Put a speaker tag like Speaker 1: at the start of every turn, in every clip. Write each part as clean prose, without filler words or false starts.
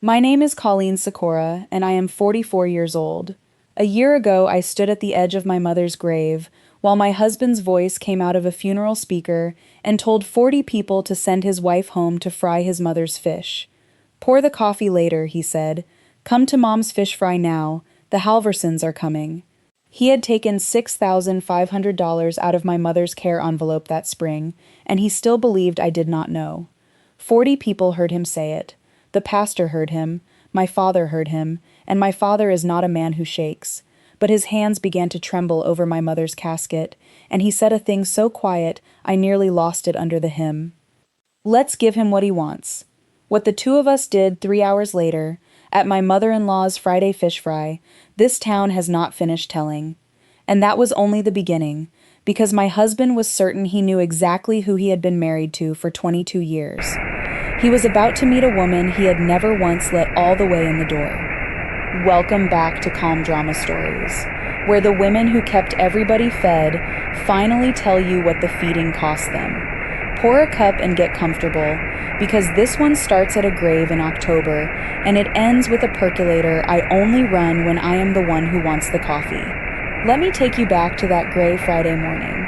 Speaker 1: My name is Colleen Sikora, and I am 44 years old. A year ago, I stood at the edge of my mother's grave while my husband's voice came out of a funeral speaker and told 40 people to send his wife home to fry his mother's fish. Pour the coffee later, he said. Come to Mom's fish fry now. The Halversons are coming. He had taken $6,500 out of my mother's care envelope that spring, and he still believed I did not know. 40 people heard him say it. The pastor heard him, my father heard him, and my father is not a man who shakes. But his hands began to tremble over my mother's casket, and he said a thing so quiet I nearly lost it under the hymn. Let's give him what he wants. What the two of us did 3 hours later, at my mother-in-law's Friday fish fry, this town has not finished telling. And that was only the beginning, because my husband was certain he knew exactly who he had been married to for 22 years. He was about to meet a woman he had never once let all the way in the door. Welcome back to Calm Drama Stories, where the women who kept everybody fed finally tell you what the feeding cost them. Pour a cup and get comfortable, because this one starts at a grave in October, and it ends with a percolator I only run when I am the one who wants the coffee. Let me take you back to that gray Friday morning.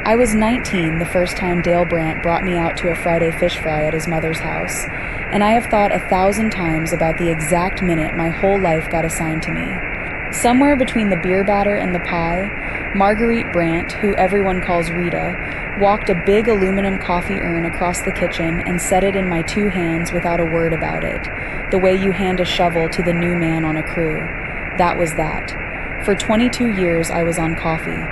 Speaker 1: I was 19 the first time Dale Brandt brought me out to a Friday fish fry at his mother's house, and I have thought 1,000 times about the exact minute my whole life got assigned to me. Somewhere between the beer batter and the pie, Marguerite Brandt, who everyone calls Rita, walked a big aluminum coffee urn across the kitchen and set it in my 2 hands without a word about it, the way you hand a shovel to the new man on a crew. That was that. For 22 years I was on coffee.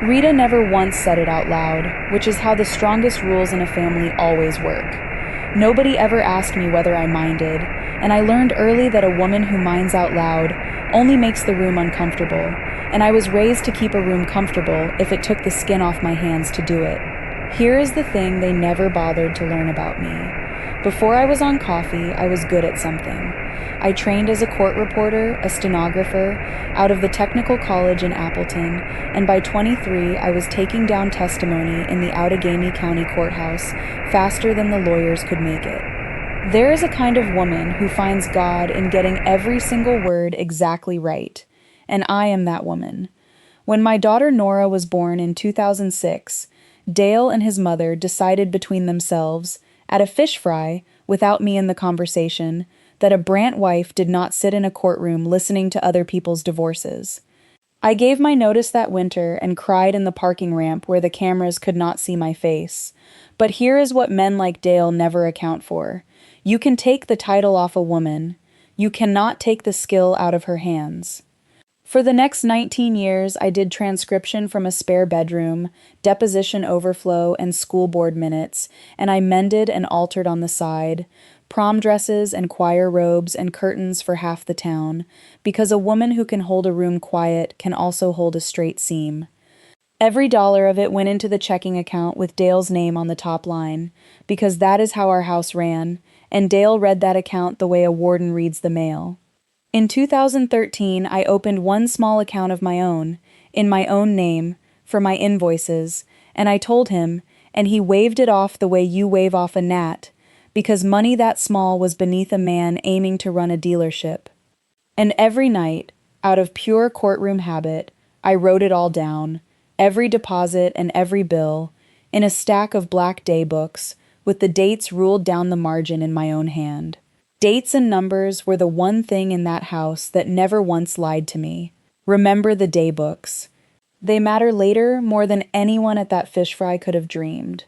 Speaker 1: Rita never once said it out loud, which is how the strongest rules in a family always work. Nobody ever asked me whether I minded, and I learned early that a woman who minds out loud only makes the room uncomfortable, and I was raised to keep a room comfortable if it took the skin off my hands to do it. Here is the thing they never bothered to learn about me. Before I was on coffee, I was good at something. I trained as a court reporter, a stenographer, out of the technical college in Appleton, and by 23 I was taking down testimony in the Outagamie County Courthouse faster than the lawyers could make it. There is a kind of woman who finds God in getting every single word exactly right, and I am that woman. When my daughter Nora was born in 2006, Dale and his mother decided between themselves, at a fish fry, without me in the conversation, that a Brandt wife did not sit in a courtroom listening to other people's divorces. I gave my notice that winter and cried in the parking ramp where the cameras could not see my face. But here is what men like Dale never account for. You can take the title off a woman. You cannot take the skill out of her hands. For the next 19 years, I did transcription from a spare bedroom, deposition overflow, and school board minutes, and I mended and altered on the side, prom dresses and choir robes and curtains for half the town, because a woman who can hold a room quiet can also hold a straight seam. Every dollar of it went into the checking account with Dale's name on the top line, because that is how our house ran, and Dale read that account the way a warden reads the mail. In 2013, I opened one small account of my own, in my own name, for my invoices, and I told him, and he waved it off the way you wave off a gnat, because money that small was beneath a man aiming to run a dealership. And every night, out of pure courtroom habit, I wrote it all down, every deposit and every bill, in a stack of black day books, with the dates ruled down the margin in my own hand. Dates and numbers were the one thing in that house that never once lied to me. Remember the day books. They matter later more than anyone at that fish fry could have dreamed.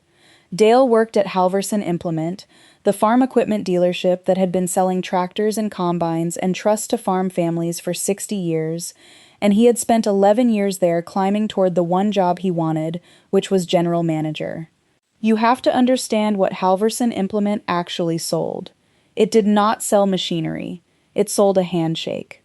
Speaker 1: Dale worked at Halverson Implement, the farm equipment dealership that had been selling tractors and combines and truss to farm families for 60 years, and he had spent 11 years there climbing toward the one job he wanted, which was general manager. You have to understand what Halverson Implement actually sold. It did not sell machinery. It sold a handshake.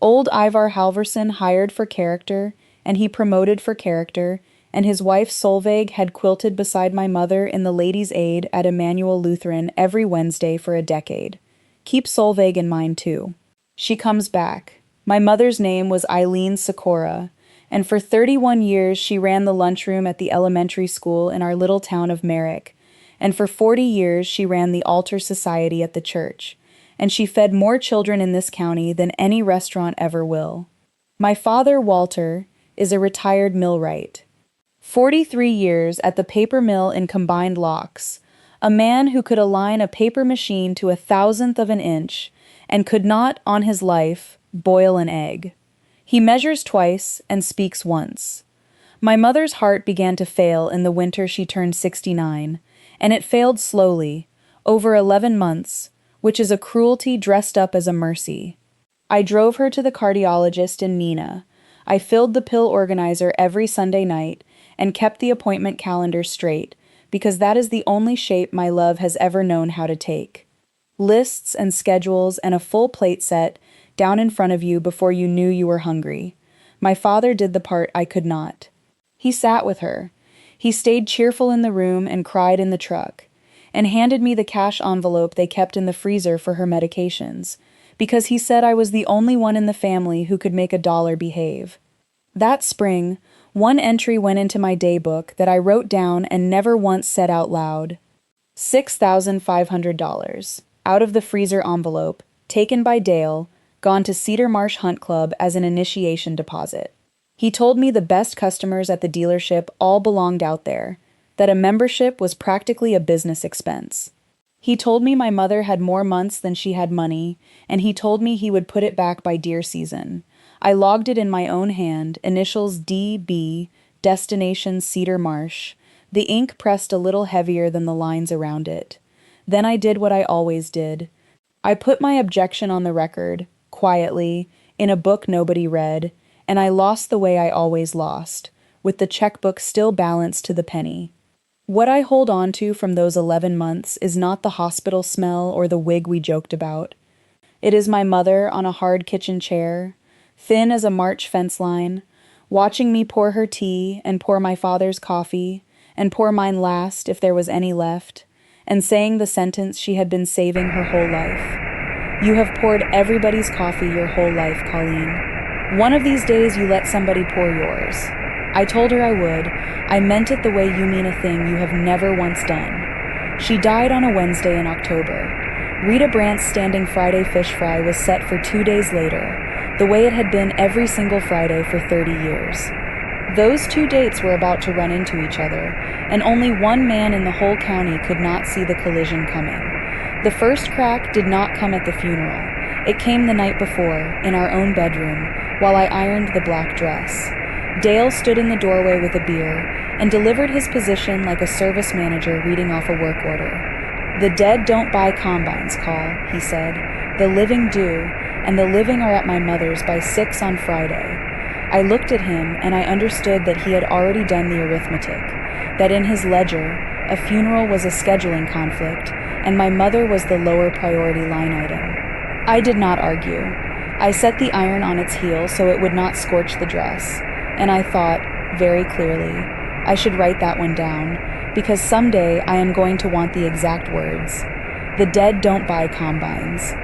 Speaker 1: Old Ivar Halverson hired for character, and he promoted for character, and his wife Solveig had quilted beside my mother in the Ladies' Aid at Emmanuel Lutheran every Wednesday for a decade. Keep Solveig in mind, too. She comes back. My mother's name was Colleen Sikora, and for 31 years she ran the lunchroom at the elementary school in our little town of Merrick, and for 40 years she ran the altar society at the church, and she fed more children in this county than any restaurant ever will. My father, Walter, is a retired millwright. 43 years at the paper mill in combined locks, a man who could align a paper machine to 1,000th of an inch and could not, on his life, boil an egg. He measures twice and speaks once. My mother's heart began to fail in the winter she turned 69, and it failed slowly, over 11 months, which is a cruelty dressed up as a mercy. I drove her to the cardiologist in Neenah. I filled the pill organizer every Sunday night and kept the appointment calendar straight, because that is the only shape my love has ever known how to take. Lists and schedules and a full plate set down in front of you before you knew you were hungry. My father did the part I could not. He sat with her. He stayed cheerful in the room and cried in the truck, and handed me the cash envelope they kept in the freezer for her medications, because he said I was the only one in the family who could make $1 behave. That spring, one entry went into my daybook that I wrote down and never once said out loud. $6,500, out of the freezer envelope, taken by Dale, gone to Cedar Marsh Hunt Club as an initiation deposit. He told me the best customers at the dealership all belonged out there, that a membership was practically a business expense. He told me my mother had more months than she had money, and he told me he would put it back by deer season. I logged it in my own hand, initials DB, destination Cedar Marsh. The ink pressed a little heavier than the lines around it. Then I did what I always did. I put my objection on the record, quietly, in a book nobody read, and I lost the way I always lost, with the checkbook still balanced to the penny. What I hold on to from those 11 months is not the hospital smell or the wig we joked about. It is my mother on a hard kitchen chair, thin as a March fence line, watching me pour her tea and pour my father's coffee and pour mine last if there was any left, and saying the sentence she had been saving her whole life. You have poured everybody's coffee your whole life, Colleen. One of these days you let somebody pour yours. I told her I would. I meant it the way you mean a thing you have never once done. She died on a Wednesday in October. Rita Brandt's standing Friday fish fry was set for 2 days later, the way it had been every single Friday for 30 years. Those 2 dates were about to run into each other, and only one man in the whole county could not see the collision coming. The first crack did not come at the funeral. It came the night before, in our own bedroom, while I ironed the black dress. Dale stood in the doorway with a beer and delivered his position like a service manager reading off a work order. "The dead don't buy combines, Call," he said. "The living do, and the living are at my mother's by 6 on Friday." I looked at him and I understood that he had already done the arithmetic, that in his ledger, a funeral was a scheduling conflict, and my mother was the lower priority line item. I did not argue. I set the iron on its heel so it would not scorch the dress, and I thought, very clearly, I should write that one down, because someday I am going to want the exact words. The dead don't buy combines.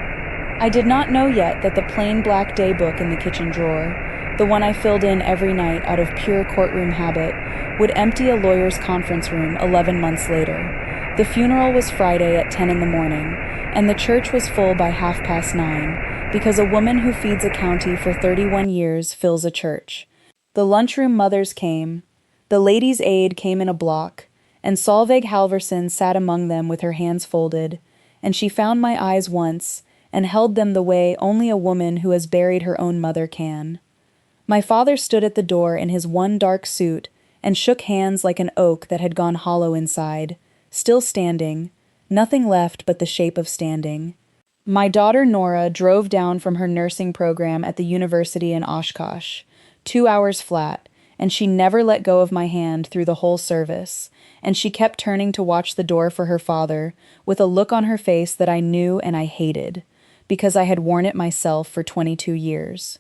Speaker 1: I did not know yet that the plain black day book in the kitchen drawer, the one I filled in every night out of pure courtroom habit, would empty a lawyer's conference room 11 months later. The funeral was Friday at 10 in the morning, and the church was full by 9:30, because a woman who feeds a county for 31 years fills a church. The lunchroom mothers came. The ladies' aid came in a block, and Solveig Halverson sat among them with her hands folded, and she found my eyes once and held them the way only a woman who has buried her own mother can. My father stood at the door in his one dark suit and shook hands like an oak that had gone hollow inside, still standing, nothing left but the shape of standing. My daughter Nora drove down from her nursing program at the university in Oshkosh, 2 hours flat, and she never let go of my hand through the whole service, and she kept turning to watch the door for her father with a look on her face that I knew and I hated, because I had worn it myself for 22 years.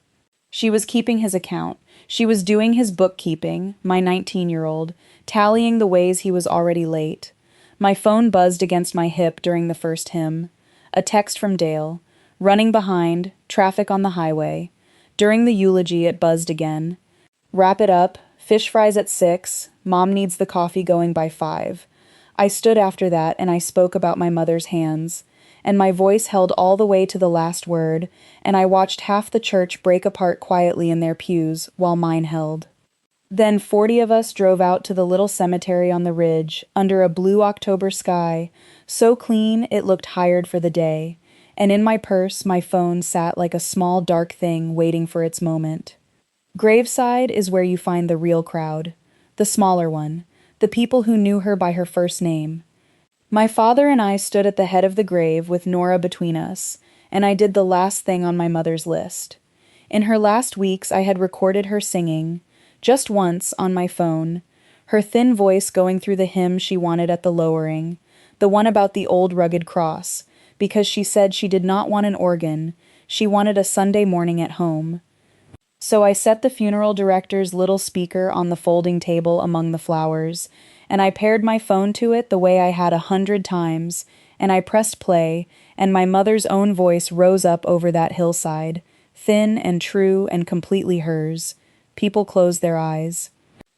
Speaker 1: She was keeping his account. She was doing his bookkeeping, my 19-year-old, tallying the ways he was already late. My phone buzzed against my hip during the first hymn. A text from Dale. Running behind, traffic on the highway. During the eulogy, it buzzed again. Wrap it up, fish fries at 6, Mom needs the coffee going by 5. I stood after that and I spoke about my mother's hands, and my voice held all the way to the last word, and I watched half the church break apart quietly in their pews while mine held. Then 40 of us drove out to the little cemetery on the ridge, under a blue October sky, so clean it looked hired for the day, and in my purse my phone sat like a small dark thing waiting for its moment. Graveside is where you find the real crowd, the smaller one, the people who knew her by her first name. My father and I stood at the head of the grave with Nora between us, and I did the last thing on my mother's list. In her last weeks I had recorded her singing, just once, on my phone, her thin voice going through the hymn she wanted at the lowering, the one about the old rugged cross, because she said she did not want an organ, she wanted a Sunday morning at home. So I set the funeral director's little speaker on the folding table among the flowers, and I paired my phone to it the way I had 100 times, and I pressed play, and my mother's own voice rose up over that hillside, thin and true and completely hers. People closed their eyes.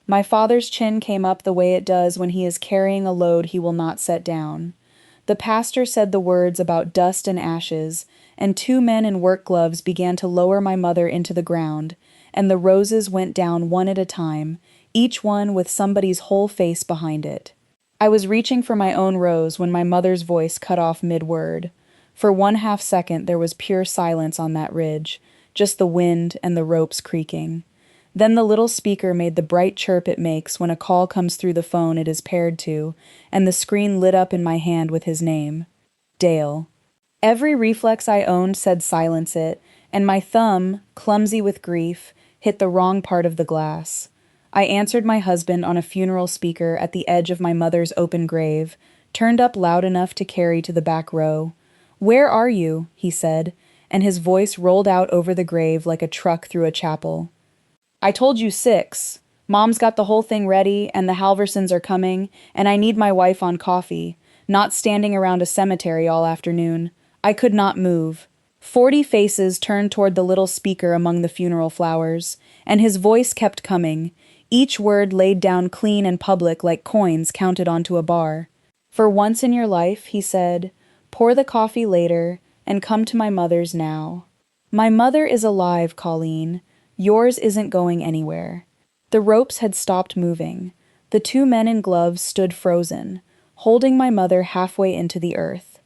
Speaker 1: My father's chin came up the way it does when he is carrying a load he will not set down. The pastor said the words about dust and ashes, and 2 men in work gloves began to lower my mother into the ground, and the roses went down one at a time, each one with somebody's whole face behind it. I was reaching for my own rose when my mother's voice cut off mid-word. For 1/2 second there was pure silence on that ridge, just the wind and the ropes creaking. Then the little speaker made the bright chirp it makes when a call comes through the phone it is paired to, and the screen lit up in my hand with his name. Dale. Every reflex I owned said silence it, and my thumb, clumsy with grief, hit the wrong part of the glass. I answered my husband on a funeral speaker at the edge of my mother's open grave, turned up loud enough to carry to the back row. "Where are you?" he said, and his voice rolled out over the grave like a truck through a chapel. "I told you 6. Mom's got the whole thing ready, and the Halversons are coming, and I need my wife on coffee, not standing around a cemetery all afternoon." I could not move. 40 faces turned toward the little speaker among the funeral flowers, and his voice kept coming, each word laid down clean and public like coins counted onto a bar. "For once in your life," he said, "pour the coffee later, and come to my mother's now. My mother is alive, Colleen. Yours isn't going anywhere." The ropes had stopped moving. The 2 men in gloves stood frozen, holding my mother halfway into the earth.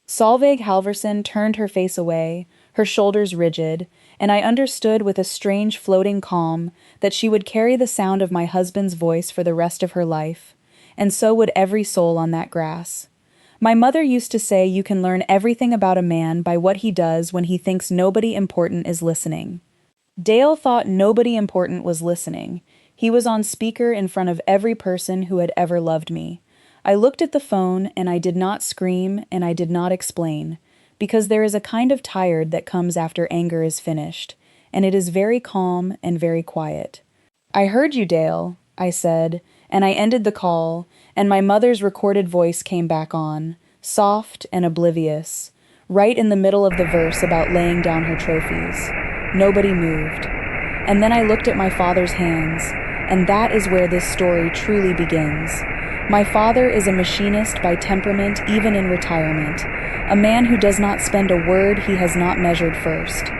Speaker 1: Solveig Halverson turned her face away, her shoulders rigid, and I understood with a strange floating calm that she would carry the sound of my husband's voice for the rest of her life, and so would every soul on that grass. My mother used to say you can learn everything about a man by what he does when he thinks nobody important is listening. Dale thought nobody important was listening. He was on speaker in front of every person who had ever loved me. I looked at the phone, and I did not scream, and I did not explain, because there is a kind of tired that comes after anger is finished, and it is very calm and very quiet. "I heard you, Dale," I said, and I ended the call, and my mother's recorded voice came back on, soft and oblivious, right in the middle of the verse about laying down her trophies. Nobody moved. And then I looked at my father's hands, and that is where this story truly begins. My father is a machinist by temperament, even in retirement, a man who does not spend a word he has not measured first.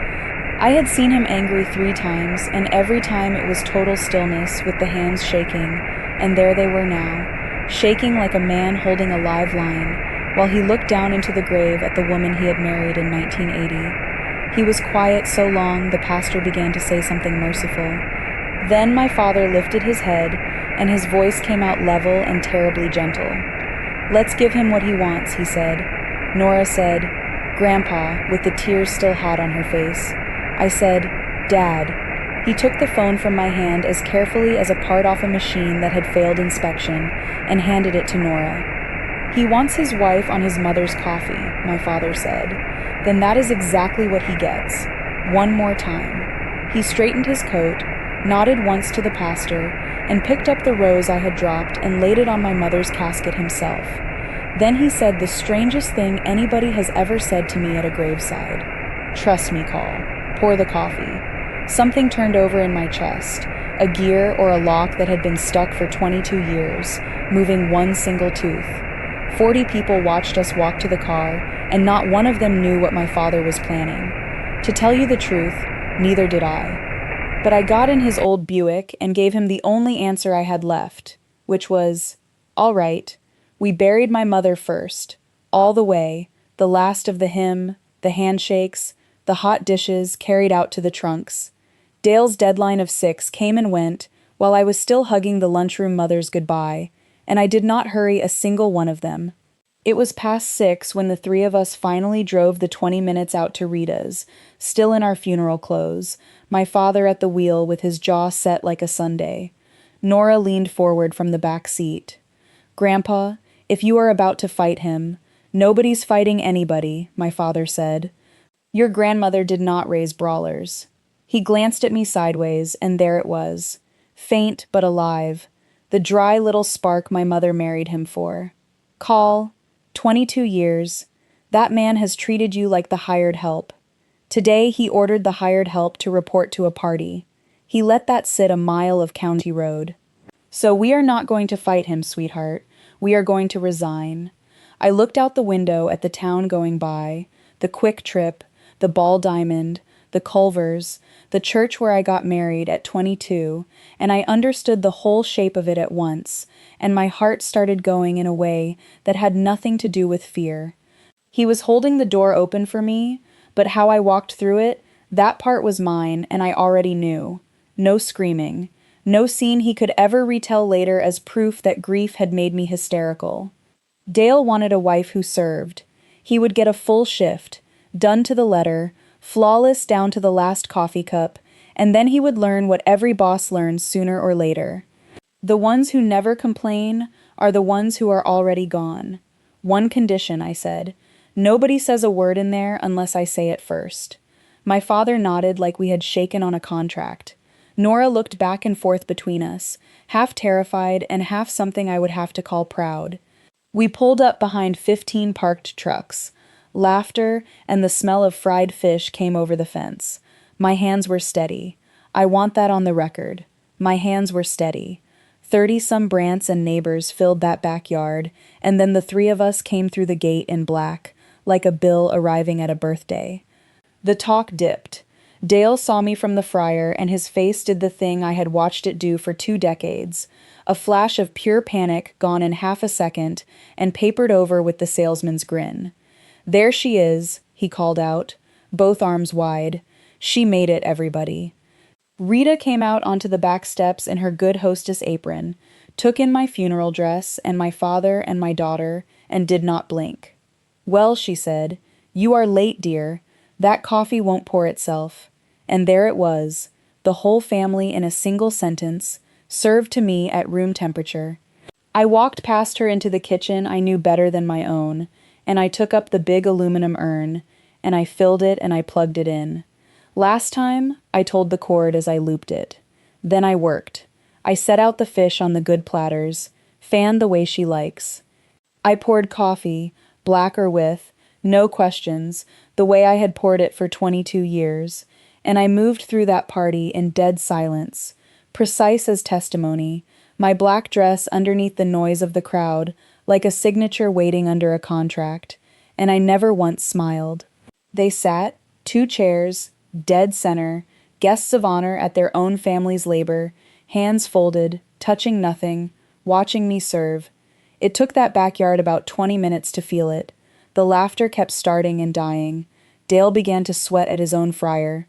Speaker 1: I had seen him angry 3 times, and every time it was total stillness with the hands shaking, and there they were now, shaking like a man holding a live line, while he looked down into the grave at the woman he had married in 1980. He was quiet so long the pastor began to say something merciful. Then my father lifted his head, and his voice came out level and terribly gentle. "Let's give him what he wants," he said. Nora said, "Grandpa," with the tears still hot on her face. I said, "Dad." He took the phone from my hand as carefully as a part off a machine that had failed inspection, and handed it to Nora. "He wants his wife on his mother's coffee," my father said. "Then that is exactly what he gets. One more time." He straightened his coat, nodded once to the pastor, and picked up the rose I had dropped and laid it on my mother's casket himself. Then he said the strangest thing anybody has ever said to me at a graveside. "Trust me, Col. Pour the coffee." Something turned over in my chest, a gear or a lock that had been stuck for 22 years, moving one single tooth. 40 people watched us walk to the car, and not one of them knew what my father was planning. To tell you the truth, neither did I. But I got in his old Buick and gave him the only answer I had left, which was, "All right, we buried my mother first, all the way, the last of the hymn, the handshakes, the hot dishes carried out to the trunks." Dale's deadline of 6 came and went while I was still hugging the lunchroom mothers goodbye, and I did not hurry a single one of them. It was past 6 when the three of us finally drove the 20 minutes out to Rita's, still in our funeral clothes, my father at the wheel with his jaw set like a sundae. Nora leaned forward from the back seat. "Grandpa, if you are about to fight him, nobody's fighting anybody," my father said. "Your grandmother did not raise brawlers." He glanced at me sideways, and there it was, faint but alive, the dry little spark my mother married him for. "Call, 22 years. That man has treated you like the hired help." Today he ordered the hired help to report to a party. He let that sit a mile of county road. "So we are not going to fight him, sweetheart. We are going to resign." I looked out the window at the town going by, the Quick Trip, the Ball Diamond, the Culvers, the church where I got married at 22, and I understood the whole shape of it at once, and my heart started going in a way that had nothing to do with fear. He was holding the door open for me, but how I walked through it, that part was mine, and I already knew. No screaming. No scene he could ever retell later as proof that grief had made me hysterical. Dale wanted a wife who served. He would get a full shift, done to the letter, flawless down to the last coffee cup, and then he would learn what every boss learns sooner or later. The ones who never complain are the ones who are already gone. One condition, I said. Nobody says a word in there unless I say it first. My father nodded like we had shaken on a contract. Nora looked back and forth between us, half terrified and half something I would have to call proud. We pulled up behind 15 parked trucks. Laughter and the smell of fried fish came over the fence. My hands were steady. I want that on the record. My hands were steady. 30-some Brandts and neighbors filled that backyard, and then the three of us came through the gate in black, like a bill arriving at a birthday. The talk dipped. Dale saw me from the fryer, and his face did the thing I had watched it do for 2 decades. A flash of pure panic gone in half a second, and papered over with the salesman's grin. "There she is," he called out, both arms wide. "She made it, everybody." Rita came out onto the back steps in her good hostess apron, took in my funeral dress and my father and my daughter, and did not blink. "Well," she said, "you are late, dear. That coffee won't pour itself." And there it was, the whole family in a single sentence, served to me at room temperature. I walked past her into the kitchen I knew better than my own, and I took up the big aluminum urn, and I filled it and I plugged it in. Last time, I told the cord as I looped it. Then I worked. I set out the fish on the good platters, fanned the way she likes. I poured coffee, black or with, no questions, the way I had poured it for 22 years, and I moved through that party in dead silence, precise as testimony, my black dress underneath the noise of the crowd, like a signature waiting under a contract, and I never once smiled. They sat, 2 chairs, dead center, guests of honor at their own family's labor, hands folded, touching nothing, watching me serve. It took that backyard about 20 minutes to feel it. The laughter kept starting and dying. Dale began to sweat at his own fryer.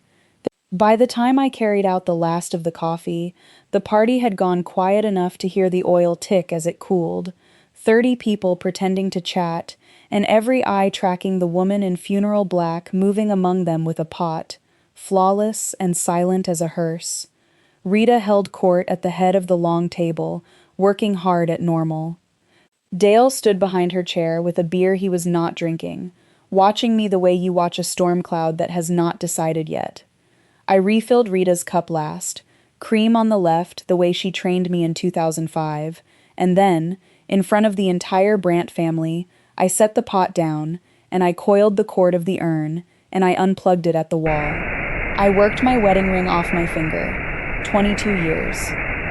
Speaker 1: By the time I carried out the last of the coffee, the party had gone quiet enough to hear the oil tick as it cooled. 30 people pretending to chat, and every eye tracking the woman in funeral black moving among them with a pot, flawless and silent as a hearse. Rita held court at the head of the long table, working hard at normal. Dale stood behind her chair with a beer he was not drinking, watching me the way you watch a storm cloud that has not decided yet. I refilled Rita's cup last, cream on the left the way she trained me in 2005, and then, in front of the entire Brandt family, I set the pot down, and I coiled the cord of the urn, and I unplugged it at the wall. I worked my wedding ring off my finger. 22 years.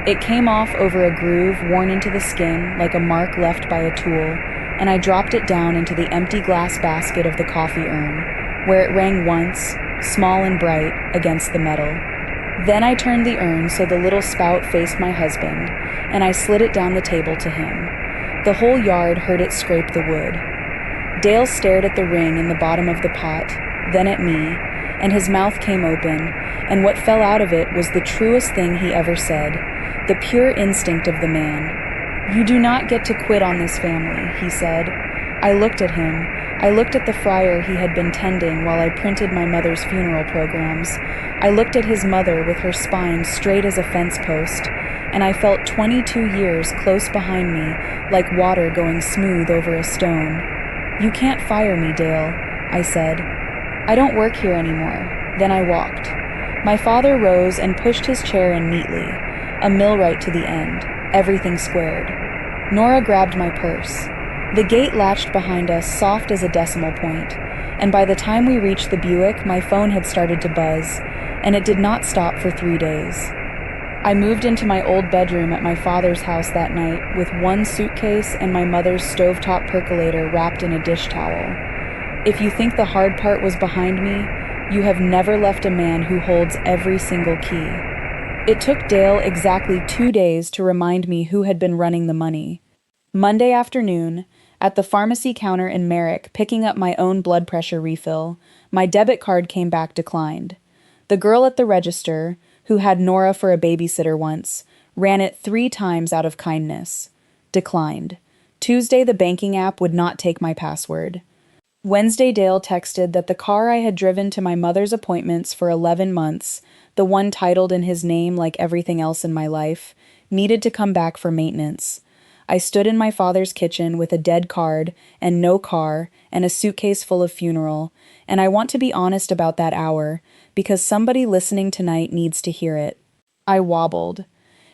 Speaker 1: It came off over a groove worn into the skin like a mark left by a tool, and I dropped it down into the empty glass basket of the coffee urn, where it rang once, small and bright, against the metal. Then I turned the urn so the little spout faced my husband, and I slid it down the table to him. The whole yard heard it scrape the wood. Dale stared at the ring in the bottom of the pot, then at me, and his mouth came open, and what fell out of it was the truest thing he ever said, the pure instinct of the man. "You do not get to quit on this family," he said. I looked at him. I looked at the friar he had been tending while I printed my mother's funeral programs. I looked at his mother with her spine straight as a fence post, and I felt 22 years close behind me, like water going smooth over a stone. "You can't fire me, Dale," I said. "I don't work here anymore." Then I walked. My father rose and pushed his chair in neatly, a millwright to the end, everything squared. Nora grabbed my purse. The gate latched behind us, soft as a decimal point, and by the time we reached the Buick, my phone had started to buzz, and it did not stop for 3 days. I moved into my old bedroom at my father's house that night with one suitcase and my mother's stovetop percolator wrapped in a dish towel. If you think the hard part was behind me, you have never left a man who holds every single key. It took Dale exactly 2 days to remind me who had been running the money. Monday afternoon, at the pharmacy counter in Merrick, picking up my own blood pressure refill, my debit card came back declined. The girl at the register, who had Nora for a babysitter once, ran it 3 times out of kindness. Declined. Tuesday, the banking app would not take my password. Wednesday, Dale texted that the car I had driven to my mother's appointments for 11 months, the one titled in his name like everything else in my life, needed to come back for maintenance. I stood in my father's kitchen with a dead card and no car and a suitcase full of funeral, and I want to be honest about that hour because somebody listening tonight needs to hear it. I wobbled.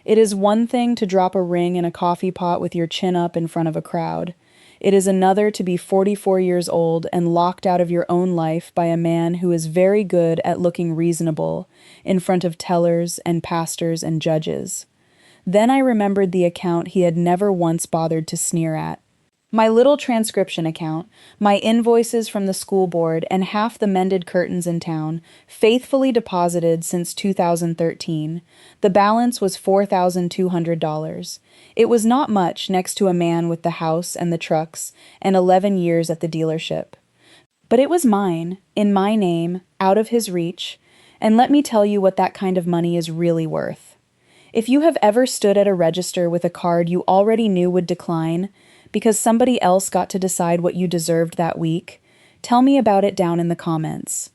Speaker 1: It is one thing to drop a ring in a coffee pot with your chin up in front of a crowd. It is another to be 44 years old and locked out of your own life by a man who is very good at looking reasonable in front of tellers and pastors and judges. Then I remembered the account he had never once bothered to sneer at. My little transcription account, my invoices from the school board, and half the mended curtains in town, faithfully deposited since 2013. The balance was $4,200. It was not much next to a man with the house and the trucks and 11 years at the dealership. But it was mine, in my name, out of his reach, and let me tell you what that kind of money is really worth. If you have ever stood at a register with a card you already knew would decline because somebody else got to decide what you deserved that week, tell me about it down in the comments.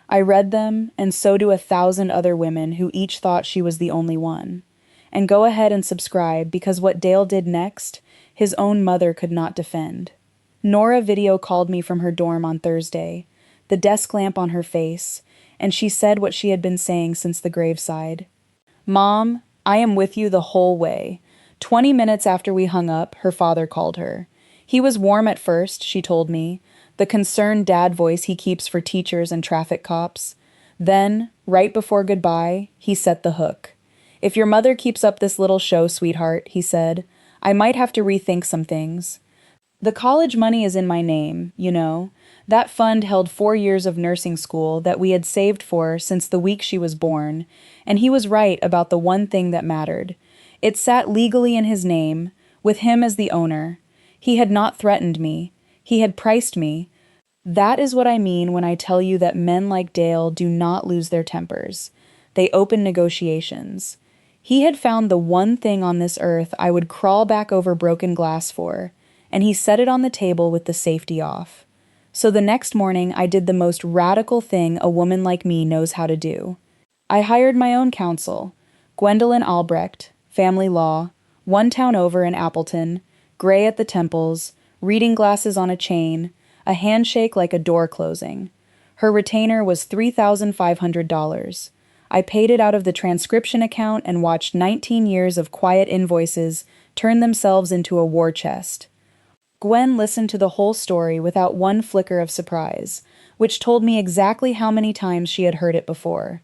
Speaker 1: I read them, and so do 1,000 other women who each thought she was the only one. And go ahead and subscribe because what Dale did next, his own mother could not defend. Nora video called me from her dorm on Thursday, the desk lamp on her face, and she said what she had been saying since the graveside. "Mom, I am with you the whole way." 20 minutes after we hung up, her father called her. He was warm at first, she told me, the concerned dad voice he keeps for teachers and traffic cops. Then, right before goodbye, he set the hook. "If your mother keeps up this little show, sweetheart," he said, "I might have to rethink some things. The college money is in my name, you know. That fund held 4 years of nursing school that we had saved for since the week she was born, and he was right about the one thing that mattered. It sat legally in his name, with him as the owner. He had not threatened me. He had priced me. That is what I mean when I tell you that men like Dale do not lose their tempers. They open negotiations. He had found the one thing on this earth I would crawl back over broken glass for, and he set it on the table with the safety off. So the next morning I did the most radical thing a woman like me knows how to do. I hired my own counsel, Gwendolyn Albrecht, family law, one town over in Appleton, gray at the temples, reading glasses on a chain, a handshake like a door closing. Her retainer was $3,500. I paid it out of the transcription account and watched 19 years of quiet invoices turn themselves into a war chest. Gwen listened to the whole story without one flicker of surprise, which told me exactly how many times she had heard it before.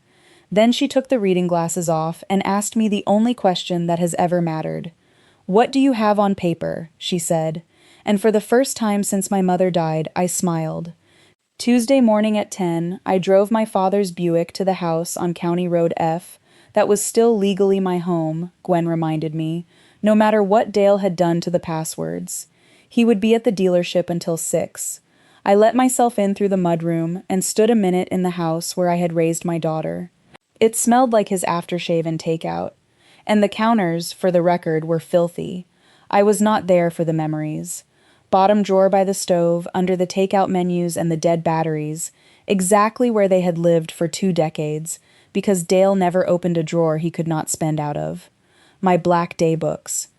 Speaker 1: Then she took the reading glasses off and asked me the only question that has ever mattered. "What do you have on paper?" she said, and for the first time since my mother died, I smiled. Tuesday morning at 10, I drove my father's Buick to the house on County Road F. That was still legally my home, Gwen reminded me, no matter what Dale had done to the passwords. He would be at the dealership until 6. I let myself in through the mudroom and stood a minute in the house where I had raised my daughter. It smelled like his aftershave and takeout, and the counters, for the record, were filthy. I was not there for the memories. Bottom drawer by the stove, under the takeout menus and the dead batteries, exactly where they had lived for 2 decades, because Dale never opened a drawer he could not spend out of. My black day books.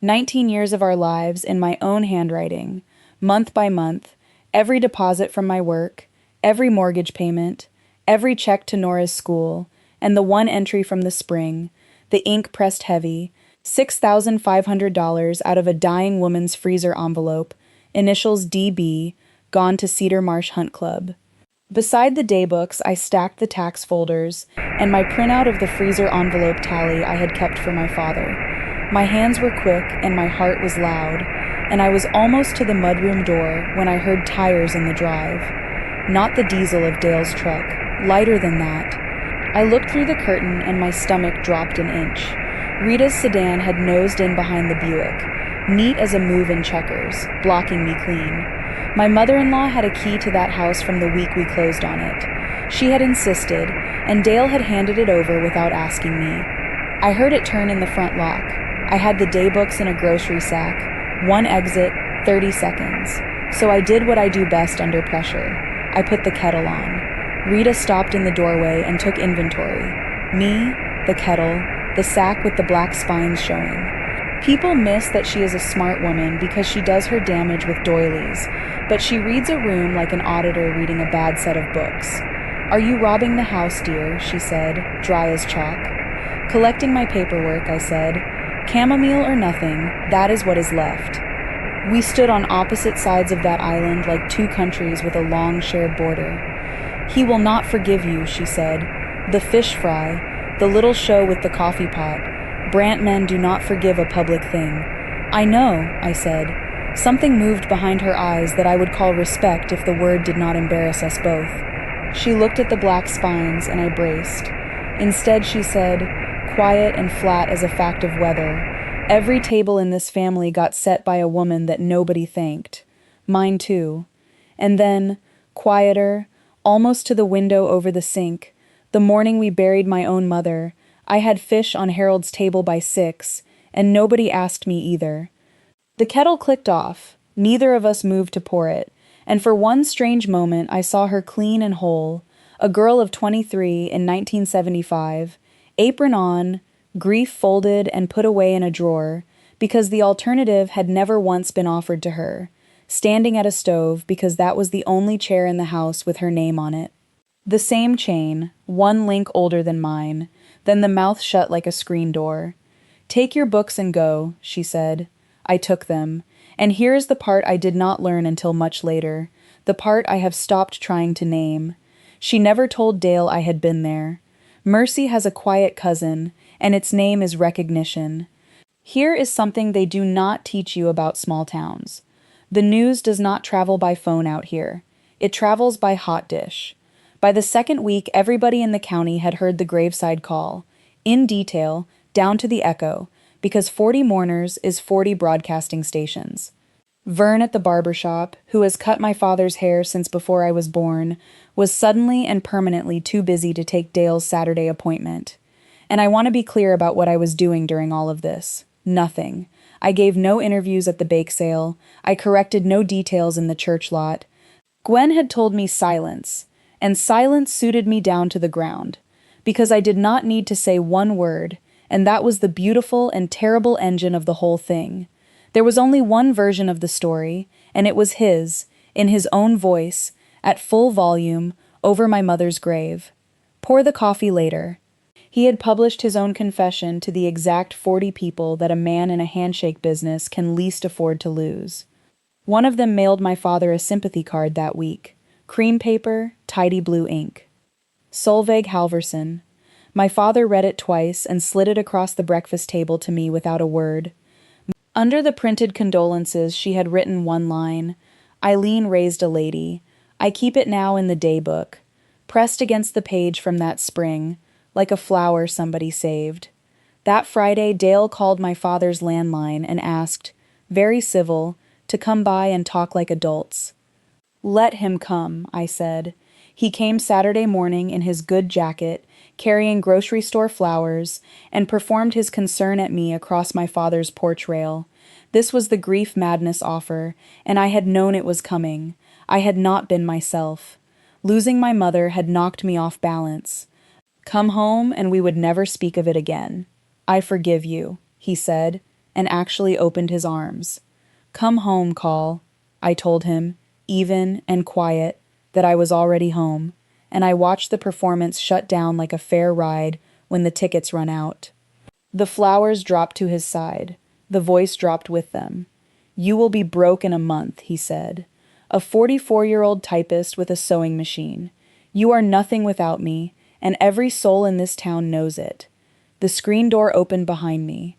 Speaker 1: 19 years of our lives in my own handwriting, month by month, every deposit from my work, every mortgage payment, every check to Nora's school, and the one entry from the spring, the ink pressed heavy, $6,500 out of a dying woman's freezer envelope, initials DB, gone to Cedar Marsh Hunt Club. Beside the daybooks, I stacked the tax folders and my printout of the freezer envelope tally I had kept for my father. My hands were quick and my heart was loud, and I was almost to the mudroom door when I heard tires in the drive. Not the diesel of Dale's truck, lighter than that. I looked through the curtain and my stomach dropped an inch. Rita's sedan had nosed in behind the Buick, neat as a move in checkers, blocking me clean. My mother-in-law had a key to that house from the week we closed on it. She had insisted, and Dale had handed it over without asking me. I heard it turn in the front lock. I had the daybooks in a grocery sack. 1 exit, 30 seconds. So I did what I do best under pressure. I put the kettle on. Rita stopped in the doorway and took inventory. Me, the kettle, the sack with the black spines showing. People miss that she is a smart woman because she does her damage with doilies, but she reads a room like an auditor reading a bad set of books. "Are you robbing the house, dear?" she said, dry as chalk. "Collecting my paperwork," I said. "Chamomile or nothing, that is what is left." We stood on opposite sides of that island like 2 countries with a long shared border. "He will not forgive you," she said. "The fish fry, the little show with the coffee pot. Brandt men do not forgive a public thing." "I know," I said. Something moved behind her eyes that I would call respect if the word did not embarrass us both. She looked at the black spines and I braced. Instead, she said, quiet and flat as a fact of weather, "Every table in this family got set by a woman that nobody thanked. Mine too." And then, quieter, almost to the window over the sink, the morning we buried my own mother, I had fish on Harold's table by 6, and nobody asked me either. The kettle clicked off. Neither of us moved to pour it, and for one strange moment I saw her clean and whole, a girl of 23 in 1975, apron on, grief folded and put away in a drawer, because the alternative had never once been offered to her, standing at a stove because that was the only chair in the house with her name on it. The same chain, 1 link older than mine, then the mouth shut like a screen door. "Take your books and go," she said. I took them, and here is the part I did not learn until much later, the part I have stopped trying to name. She never told Dale I had been there. Mercy has a quiet cousin, and its name is recognition. Here is something they do not teach you about small towns. The news does not travel by phone out here. It travels by hot dish. By the second week, everybody in the county had heard the graveside call, in detail, down to the echo, because 40 mourners is 40 broadcasting stations. Vern at the barber shop, who has cut my father's hair since before I was born, was suddenly and permanently too busy to take Dale's Saturday appointment. And I want to be clear about what I was doing during all of this. Nothing. I gave no interviews at the bake sale. I corrected no details in the church lot. Gwen had told me silence, and silence suited me down to the ground, because I did not need to say one word, and that was the beautiful and terrible engine of the whole thing. There was only one version of the story, and it was his, in his own voice, at full volume, over my mother's grave. Pour the coffee later. He had published his own confession to the exact 40 people that a man in a handshake business can least afford to lose. One of them mailed my father a sympathy card that week. Cream paper, tidy blue ink. Solveig Halverson. My father read it twice and slid it across the breakfast table to me without a word. Under the printed condolences, she had written one line: Eileen raised a lady. I keep it now in the daybook, pressed against the page from that spring, like a flower somebody saved. That Friday, Dale called my father's landline and asked, very civil, to come by and talk like adults. Let him come, I said. He came Saturday morning in his good jacket, carrying grocery store flowers, and performed his concern at me across my father's porch rail. This was the grief madness offer, and I had known it was coming. I had not been myself. Losing my mother had knocked me off balance. Come home and we would never speak of it again. I forgive you, he said, and actually opened his arms. Come home, Call, I told him, even and quiet, that I was already home, and I watched the performance shut down like a fair ride when the tickets run out. The flowers dropped to his side. The voice dropped with them. You will be broke in a month, he said. A 44-year-old typist with a sewing machine. You are nothing without me, and every soul in this town knows it. The screen door opened behind me.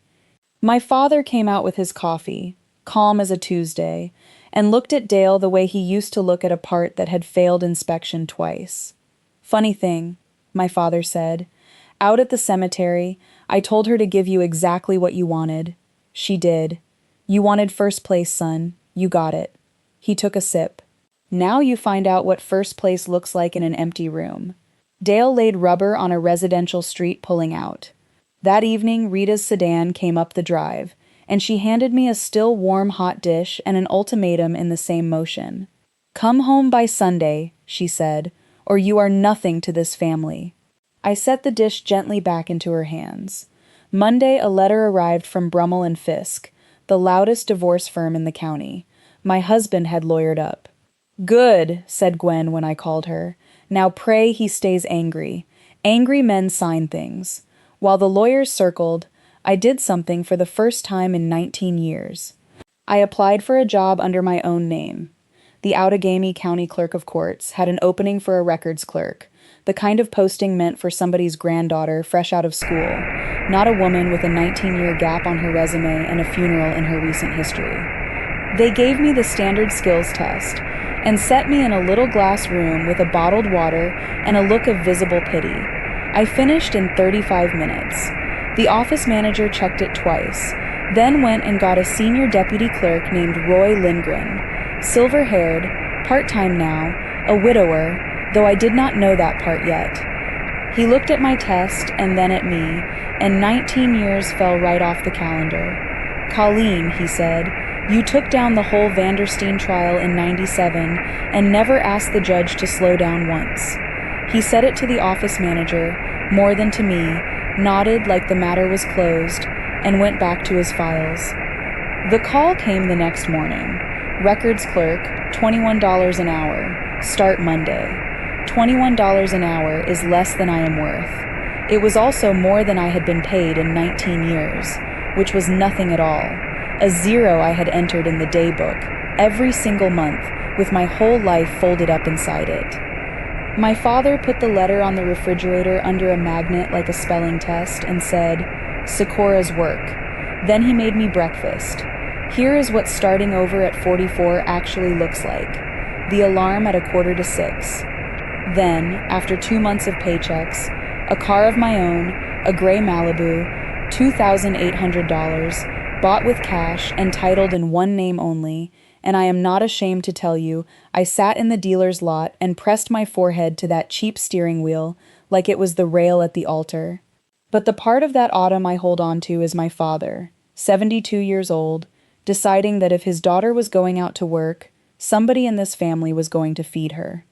Speaker 1: My father came out with his coffee, calm as a Tuesday, and looked at Dale the way he used to look at a part that had failed inspection twice. Funny thing, my father said. Out at the cemetery, I told her to give you exactly what you wanted. She did. You wanted first place, son. You got it. He took a sip. Now you find out what first place looks like in an empty room. Dale laid rubber on a residential street pulling out. That evening, Rita's sedan came up the drive, and she handed me a still warm hot dish and an ultimatum in the same motion. Come home by Sunday, she said, or you are nothing to this family. I set the dish gently back into her hands. Monday, a letter arrived from Brummel and Fisk, the loudest divorce firm in the county. My husband had lawyered up. Good, said Gwen when I called her. Now pray he stays angry. Angry men sign things. While the lawyers circled, I did something for the first time in 19 years. I applied for a job under my own name. The Outagamie County Clerk of Courts had an opening for a records clerk, the kind of posting meant for somebody's granddaughter fresh out of school, not a woman with a 19-year gap on her resume and a funeral in her recent history. They gave me the standard skills test and set me in a little glass room with a bottled water and a look of visible pity. I finished in 35 minutes. The office manager checked it twice, then went and got a senior deputy clerk named Roy Lindgren, silver-haired, part-time now, a widower, though I did not know that part yet. He looked at my test and then at me, and 19 years fell right off the calendar. Colleen, he said, you took down the whole Vandersteen trial in 97 and never asked the judge to slow down once. He said it to the office manager, more than to me, nodded like the matter was closed, and went back to his files. The call came the next morning. Records clerk, $21 an hour. Start Monday. $21 an hour is less than I am worth. It was also more than I had been paid in 19 years, which was nothing at all. A zero I had entered in the daybook, every single month, with my whole life folded up inside it. My father put the letter on the refrigerator under a magnet like a spelling test and said, Sikora's work. Then he made me breakfast. Here is what starting over at 44 actually looks like. The alarm at 5:45. Then, after 2 months of paychecks, a car of my own, a gray Malibu, $2,800, bought with cash and titled in one name only, and I am not ashamed to tell you, I sat in the dealer's lot and pressed my forehead to that cheap steering wheel like it was the rail at the altar. But the part of that autumn I hold on to is my father, 72 years old, deciding that if his daughter was going out to work, somebody in this family was going to feed her.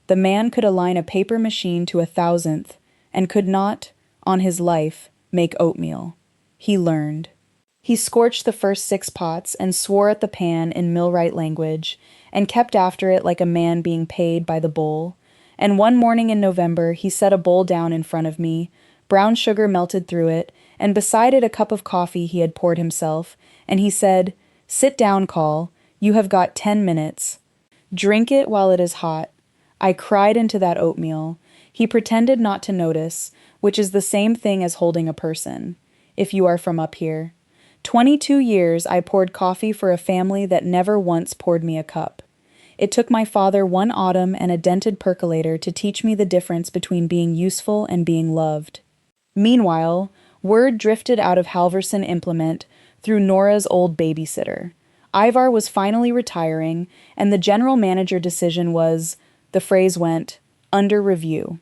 Speaker 1: The man could align a paper machine to 1,000th and could not, on his life, make oatmeal. He learned. He scorched the first 6 pots and swore at the pan in millwright language and kept after it like a man being paid by the bowl. And one morning in November, he set a bowl down in front of me, brown sugar melted through it, and beside it a cup of coffee he had poured himself, and he said, Sit down, Call. You have got 10 minutes. Drink it while it is hot. I cried into that oatmeal. He pretended not to notice, which is the same thing as holding a person, if you are from up here. 22 years I poured coffee for a family that never once poured me a cup. It took my father one autumn and a dented percolator to teach me the difference between being useful and being loved. Meanwhile, word drifted out of Halverson Implement through Nora's old babysitter. Ivar was finally retiring, and the general manager decision was, the phrase went, under review.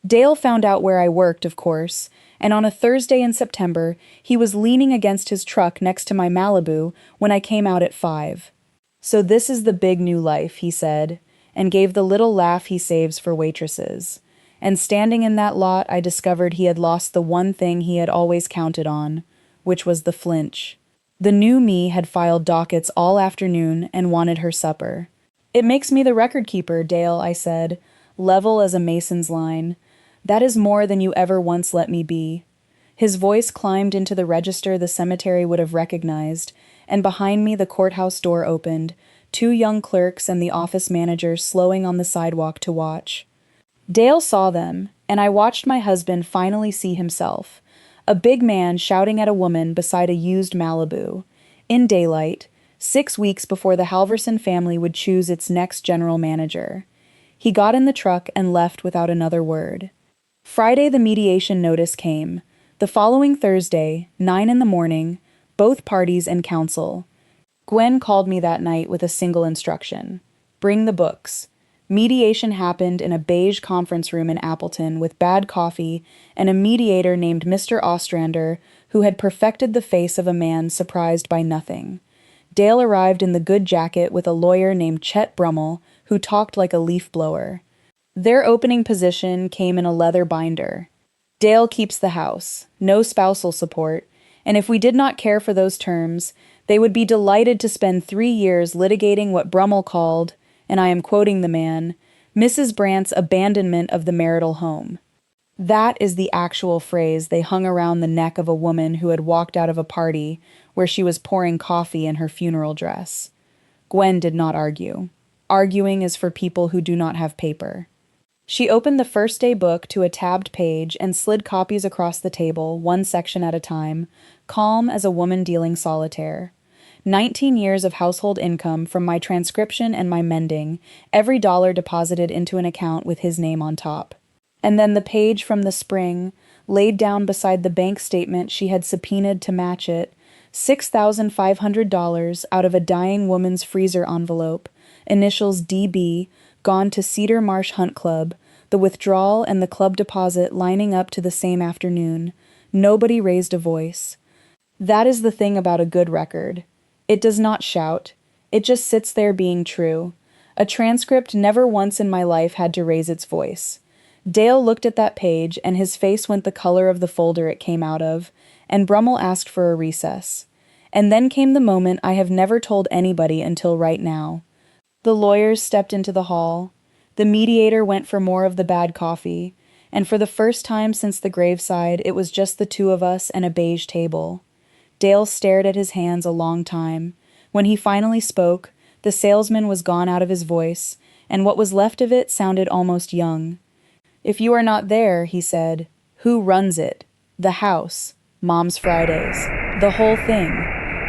Speaker 1: Dale found out where I worked, of course, and on a Thursday in September, he was leaning against his truck next to my Malibu when I came out at 5. "So this is the big new life," he said, and gave the little laugh he saves for waitresses. And standing in that lot, I discovered he had lost the one thing he had always counted on, which was the flinch. The new me had filed dockets all afternoon and wanted her supper. "It makes me the record keeper, Dale," I said, level as a mason's line. "That is more than you ever once let me be." His voice climbed into the register the cemetery would have recognized, and behind me the courthouse door opened, 2 young clerks and the office manager slowing on the sidewalk to watch. Dale saw them, and I watched my husband finally see himself, a big man shouting at a woman beside a used Malibu, in daylight, 6 weeks before the Halverson family would choose its next general manager. He got in the truck and left without another word. Friday the mediation notice came. The following Thursday, 9 in the morning, both parties in council. Gwen called me that night with a single instruction. Bring the books. Mediation happened in a beige conference room in Appleton with bad coffee and a mediator named Mr. Ostrander who had perfected the face of a man surprised by nothing. Dale arrived in the good jacket with a lawyer named Chet Brummel who talked like a leaf blower. Their opening position came in a leather binder. Dale keeps the house, no spousal support, and if we did not care for those terms, they would be delighted to spend 3 years litigating what Brummel called, and I am quoting the man, Mrs. Brandt's abandonment of the marital home. That is the actual phrase they hung around the neck of a woman who had walked out of a party where she was pouring coffee in her funeral dress. Gwen did not argue. Arguing is for people who do not have paper. She opened the first day book to a tabbed page and slid copies across the table, one section at a time, calm as a woman dealing solitaire. 19 years of household income from my transcription and my mending, every dollar deposited into an account with his name on top. And then the page from the spring, laid down beside the bank statement she had subpoenaed to match it, $6,500 out of a dying woman's freezer envelope, initials DB, gone to Cedar Marsh Hunt Club, the withdrawal and the club deposit lining up to the same afternoon. Nobody raised a voice. That is the thing about a good record. It does not shout. It just sits there being true. A transcript never once in my life had to raise its voice. Dale looked at that page, and his face went the color of the folder it came out of, and Brummel asked for a recess. And then came the moment I have never told anybody until right now. The lawyers stepped into the hall. The mediator went for more of the bad coffee, and for the first time since the graveside, it was just the 2 of us and a beige table. Dale stared at his hands a long time. When he finally spoke, the salesman was gone out of his voice, and what was left of it sounded almost young. "If you are not there," he said, "who runs it? The house, Mom's Fridays, the whole thing.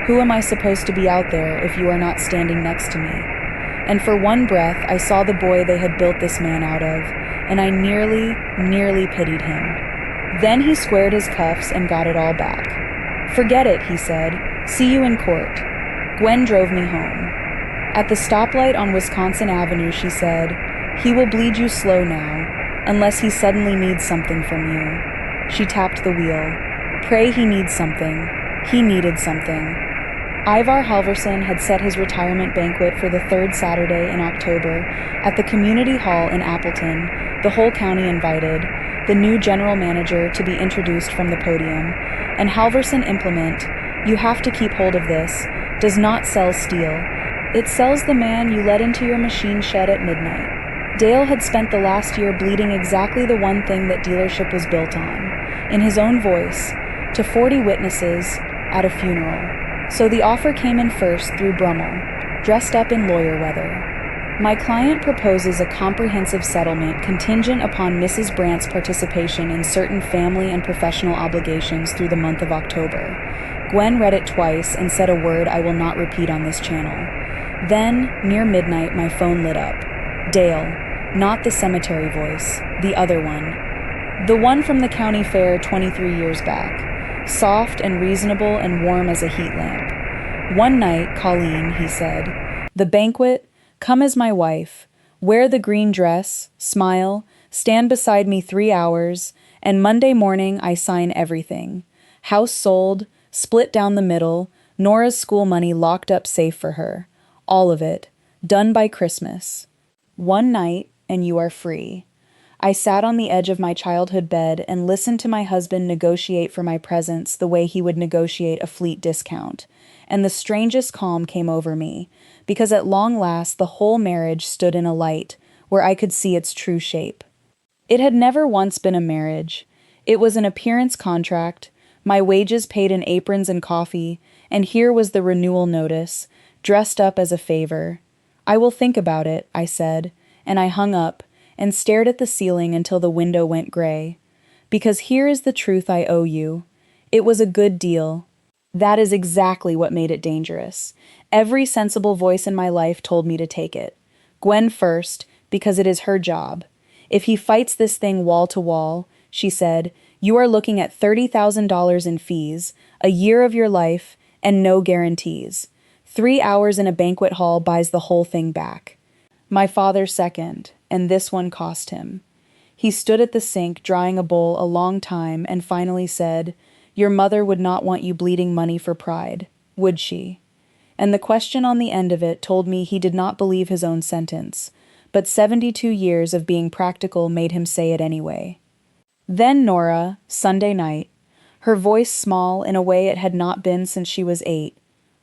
Speaker 1: Who am I supposed to be out there if you are not standing next to me?" And for one breath, I saw the boy they had built this man out of, and I nearly pitied him. Then he squared his cuffs and got it all back. "Forget it," he said. "See you in court." Gwen drove me home. At the stoplight on Wisconsin Avenue, she said, "He will bleed you slow now, unless he suddenly needs something from you." She tapped the wheel. Pray he needs something. He needed something. Ivar Halverson had set his retirement banquet for the 3rd Saturday in October at the community hall in Appleton, the whole county invited, the new general manager to be introduced from the podium, and Halverson Implement, you have to keep hold of this, does not sell steel. It sells the man you let into your machine shed at midnight. Dale had spent the last year bleeding exactly the one thing that dealership was built on, in his own voice, to 40 witnesses at a funeral. So the offer came in first through Brummel, dressed up in lawyer weather. My client proposes a comprehensive settlement contingent upon Mrs. Brandt's participation in certain family and professional obligations through the month of October. Gwen read it twice and said a word I will not repeat on this channel. Then, near midnight, my phone lit up. Dale, not the cemetery voice, the other one. The one from the county fair 23 years back. Soft and reasonable and warm as a heat lamp. "One night, Colleen," he said. "The banquet, come as my wife. Wear the green dress, smile, stand beside me 3 hours, and Monday morning I sign everything. House sold, split down the middle, Nora's school money locked up safe for her. All of it. Done by Christmas. One night, and you are free." I sat on the edge of my childhood bed and listened to my husband negotiate for my presence the way he would negotiate a fleet discount. And the strangest calm came over me, because at long last the whole marriage stood in a light where I could see its true shape. It had never once been a marriage. It was an appearance contract, my wages paid in aprons and coffee, and here was the renewal notice, dressed up as a favor. "I will think about it," I said, and I hung up and stared at the ceiling until the window went gray. Because here is the truth I owe you. It was a good deal. That is exactly what made it dangerous. Every sensible voice in my life told me to take it. Gwen first, because it is her job. "If he fights this thing wall to wall," she said, "you are looking at $30,000 in fees, a year of your life, and no guarantees. 3 hours in a banquet hall buys the whole thing back." My father second, and this one cost him. He stood at the sink drying a bowl a long time and finally said, "Your mother would not want you bleeding money for pride, would she?" And the question on the end of it told me he did not believe his own sentence, but 72 years of being practical made him say it anyway. Then Nora, Sunday night, her voice small in a way it had not been since she was 8.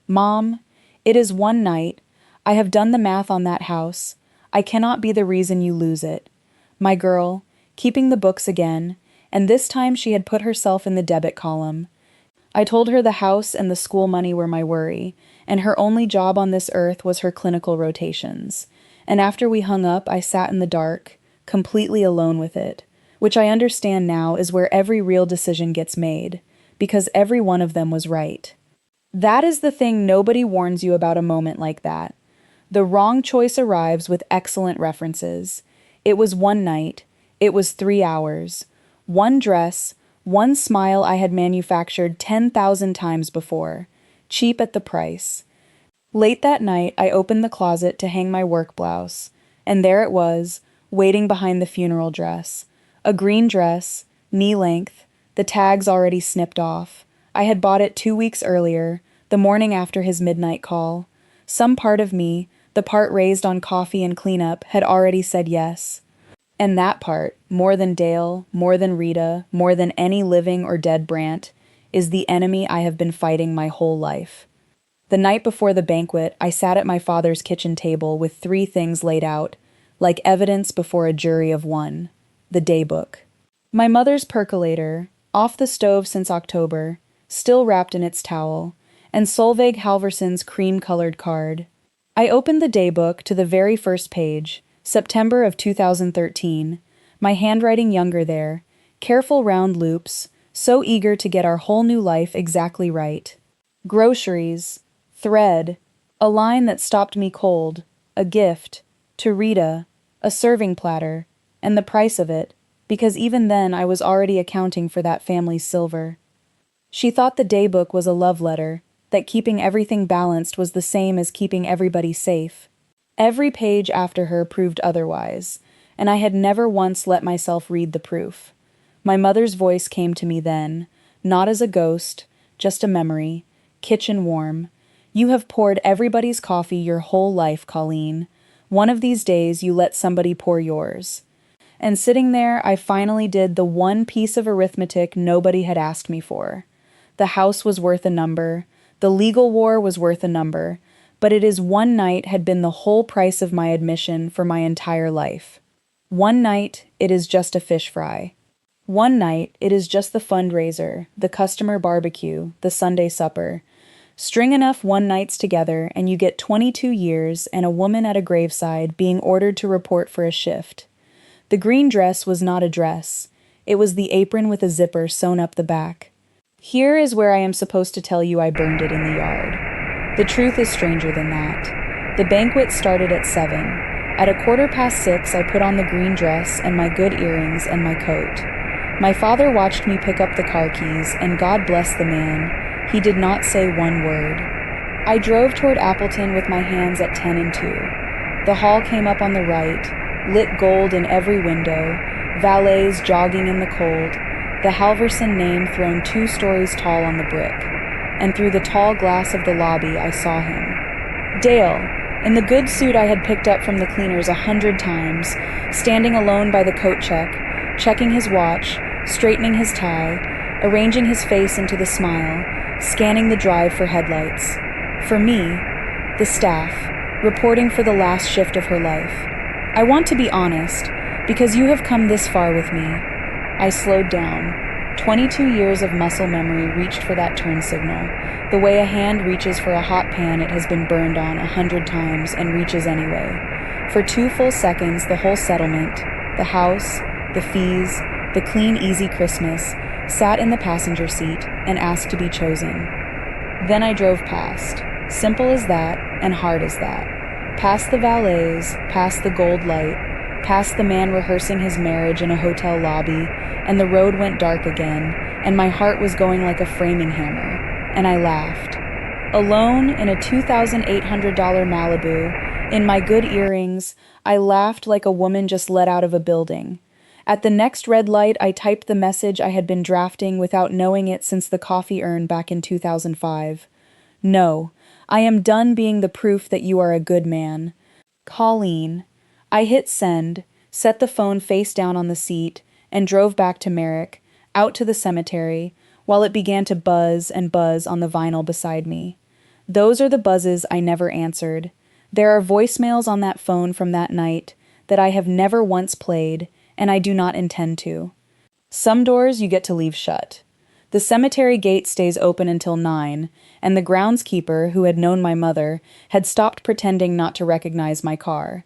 Speaker 1: "Mom, it is one night. I have done the math on that house. I cannot be the reason you lose it. My girl, keeping the books again, and this time she had put herself in the debit column. I told her the house and the school money were my worry, and her only job on this earth was her clinical rotations. And after we hung up, I sat in the dark, completely alone with it, which I understand now is where every real decision gets made, because every one of them was right. That is the thing nobody warns you about a moment like that. The wrong choice arrives with excellent references. It was one night. It was 3 hours. One dress, one smile I had manufactured 10,000 times before. Cheap at the price. Late that night, I opened the closet to hang my work blouse, and there it was, waiting behind the funeral dress. A green dress, knee-length, the tags already snipped off. I had bought it 2 weeks earlier, the morning after his midnight call. Some part of me, the part raised on coffee and cleanup, had already said yes. And that part, more than Dale, more than Rita, more than any living or dead Brandt, is the enemy I have been fighting my whole life. The night before the banquet, I sat at my father's kitchen table with 3 things laid out, like evidence before a jury of 1. The daybook. My mother's percolator, off the stove since October, still wrapped in its towel, and Solveig Halverson's cream-colored card. I opened the daybook to the very first page, September of 2013, my handwriting younger there, careful round loops, so eager to get our whole new life exactly right. Groceries, thread, a line that stopped me cold, a gift, to Rita, a serving platter, and the price of it, because even then I was already accounting for that family's silver. She thought the daybook was a love letter, that keeping everything balanced was the same as keeping everybody safe. Every page after her proved otherwise, and I had never once let myself read the proof. My mother's voice came to me then, not as a ghost, just a memory, kitchen warm. "You have poured everybody's coffee your whole life, Colleen. One of these days you let somebody pour yours." And sitting there, I finally did the one piece of arithmetic nobody had asked me for. The house was worth a number. The legal war was worth a number, but it is one night had been the whole price of my admission for my entire life. One night, it is just a fish fry. One night, it is just the fundraiser, the customer barbecue, the Sunday supper. String enough one nights together and you get 22 years and a woman at a graveside being ordered to report for a shift. The green dress was not a dress. It was the apron with a zipper sewn up the back. Here is where I am supposed to tell you I burned it in the yard. The truth is stranger than that. The banquet started at 7. At 6:15, I put on the green dress and my good earrings and my coat. My father watched me pick up the car keys, and God bless the man, he did not say one word. I drove toward Appleton with my hands at 10 and 2. The hall came up on the right, lit gold in every window, valets jogging in the cold, the Halverson name thrown 2 stories tall on the brick, and through the tall glass of the lobby I saw him. Dale, in the good suit I had picked up from the cleaners 100 times, standing alone by the coat check, checking his watch, straightening his tie, arranging his face into the smile, scanning the drive for headlights. For me, the staff, reporting for the last shift of her life. I want to be honest, because you have come this far with me. I slowed down. 22 years of muscle memory reached for that turn signal, the way a hand reaches for a hot pan it has been burned on 100 times and reaches anyway. For 2 full seconds, the whole settlement, the house, the fees, the clean, easy Christmas, sat in the passenger seat and asked to be chosen. Then I drove past. Simple as that, and hard as that. Past the valets, past the gold light, past the man rehearsing his marriage in a hotel lobby, and the road went dark again, and my heart was going like a framing hammer, and I laughed. Alone in a $2,800 Malibu, in my good earrings, I laughed like a woman just let out of a building. At the next red light, I typed the message I had been drafting without knowing it since the coffee urn back in 2005. No, I am done being the proof that you are a good man. Colleen. I hit send, set the phone face down on the seat, and drove back to Merrick, out to the cemetery, while it began to buzz and buzz on the vinyl beside me. Those are the buzzes I never answered. There are voicemails on that phone from that night that I have never once played, and I do not intend to. Some doors you get to leave shut. The cemetery gate stays open until 9, and the groundskeeper, who had known my mother, had stopped pretending not to recognize my car.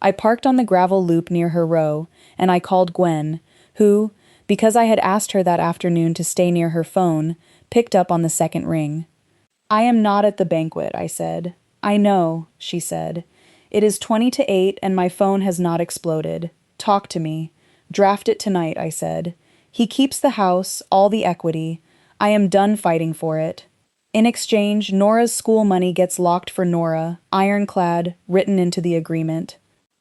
Speaker 1: I parked on the gravel loop near her row, and I called Gwen, who, because I had asked her that afternoon to stay near her phone, picked up on the second ring. I am not at the banquet, I said. I know, she said. It is 20 to 8 and my phone has not exploded. Talk to me. Draft it tonight, I said. He keeps the house, all the equity. I am done fighting for it. In exchange, Nora's school money gets locked for Nora, ironclad, written into the agreement.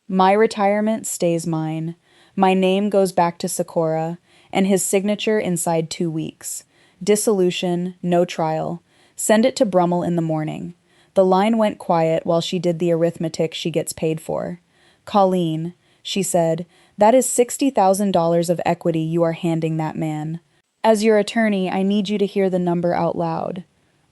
Speaker 1: My retirement stays mine. My name goes back to Sikora, and his signature inside 2 weeks. Dissolution, no trial. Send it to Brummel in the morning. The line went quiet while she did the arithmetic she gets paid for. Colleen, she said, that is $60,000 of equity you are handing that man. As your attorney, I need you to hear the number out loud.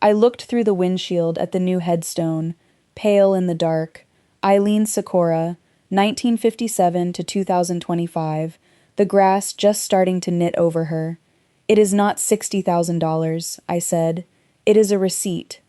Speaker 1: I looked through the windshield at the new headstone, pale in the dark. Colleen Sikora, 1957 to 2025, the grass just starting to knit over her. It is not $60,000, I said. It is a receipt.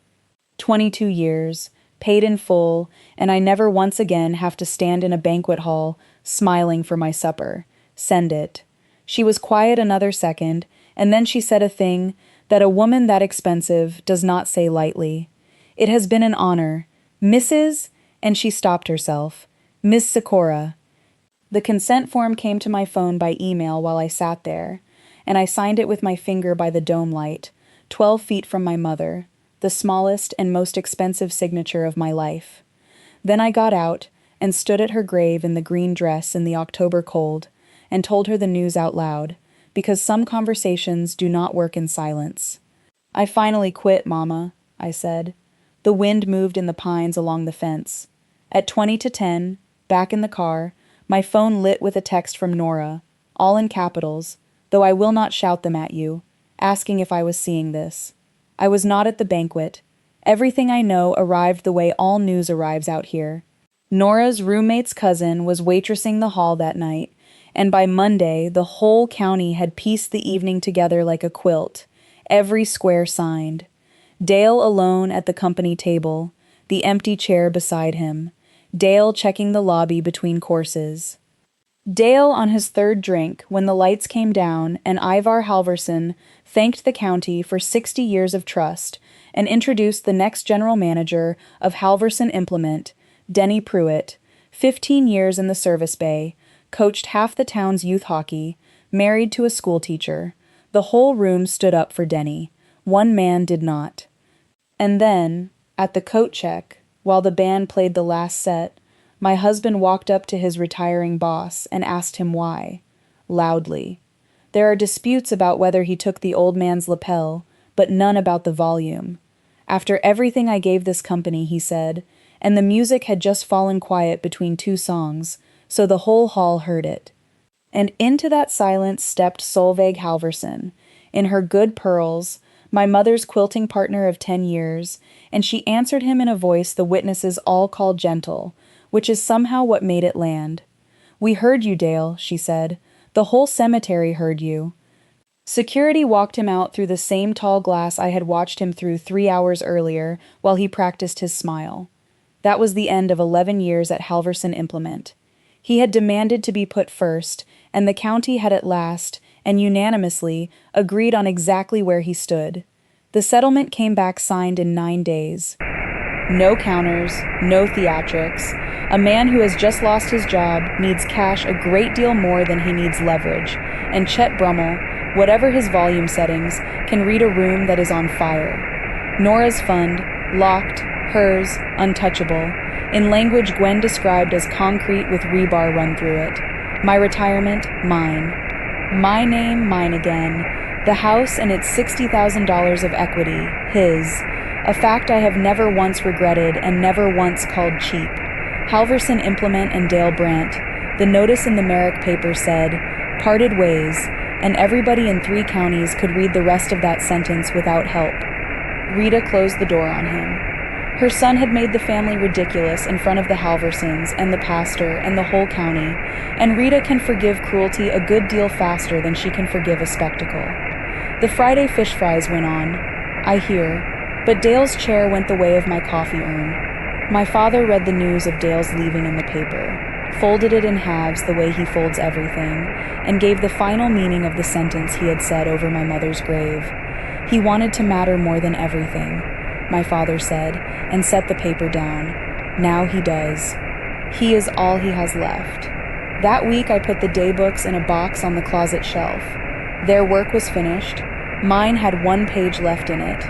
Speaker 1: 22 years, paid in full, and I never once again have to stand in a banquet hall, smiling for my supper. Send it. She was quiet another second, and then she said a thing that a woman that expensive does not say lightly. It has been an honor. Mrs. And she stopped herself. Miss Sikora. The consent form came to my phone by email while I sat there, and I signed it with my finger by the dome light, 12 feet from my mother, the smallest and most expensive signature of my life. Then I got out and stood at her grave in the green dress in the October cold and told her the news out loud, because some conversations do not work in silence. I finally quit, Mama, I said. The wind moved in the pines along the fence. At 20 to 10, back in the car, my phone lit with a text from Nora, all in capitals, though I will not shout them at you, asking if I was seeing this. I was not at the banquet. Everything I know arrived the way all news arrives out here. Nora's roommate's cousin was waitressing the hall that night, and by Monday the whole county had pieced the evening together like a quilt, every square signed. Dale alone at the company table, the empty chair beside him. Dale checking the lobby between courses. Dale on his third drink when the lights came down and Ivar Halvorson thanked the county for 60 years of trust and introduced the next general manager of Halvorson Implement, Denny Pruitt, 15 years in the service bay, coached half the town's youth hockey, married to a schoolteacher. The whole room stood up for Denny. One man did not. And then, at the coat check, while the band played the last set, my husband walked up to his retiring boss and asked him why, loudly. There are disputes about whether he took the old man's lapel, but none about the volume. After everything I gave this company, he said, and the music had just fallen quiet between two songs, so the whole hall heard it. And into that silence stepped Solveig Halvorson, in her good pearls, my mother's quilting partner of 10 years, and she answered him in a voice the witnesses all called gentle, which is somehow what made it land. "We heard you, Dale," she said. "The whole cemetery heard you." Security walked him out through the same tall glass I had watched him through 3 hours earlier while he practiced his smile. That was the end of 11 years at Halvorson Implement. He had demanded to be put first, and the county had at last, and unanimously, agreed on exactly where he stood. The settlement came back signed in 9 days. No counters, no theatrics. A man who has just lost his job needs cash a great deal more than he needs leverage, and Chet Brummel, whatever his volume settings, can read a room that is on fire. Nora's fund, locked, hers, untouchable, in language Gwen described as concrete with rebar run through it. My retirement, mine. My name, mine again. The house and its $60,000 of equity, his. A fact I have never once regretted and never once called cheap. Halvorson Implement and Dale Brandt. The notice in the Merrick paper said, "Parted ways," and everybody in 3 counties could read the rest of that sentence without help. Rita closed the door on him. Her son had made the family ridiculous in front of the Halvorsons and the pastor and the whole county, and Rita can forgive cruelty a good deal faster than she can forgive a spectacle. The Friday fish fries went on, I hear, but Dale's chair went the way of my coffee urn. My father read the news of Dale's leaving in the paper, folded it in halves the way he folds everything, and gave the final meaning of the sentence he had said over my mother's grave. He wanted to matter more than everything, my father said, and set the paper down. Now he does. He is all he has left. That week I put the daybooks in a box on the closet shelf. Their work was finished. Mine had 1 page left in it.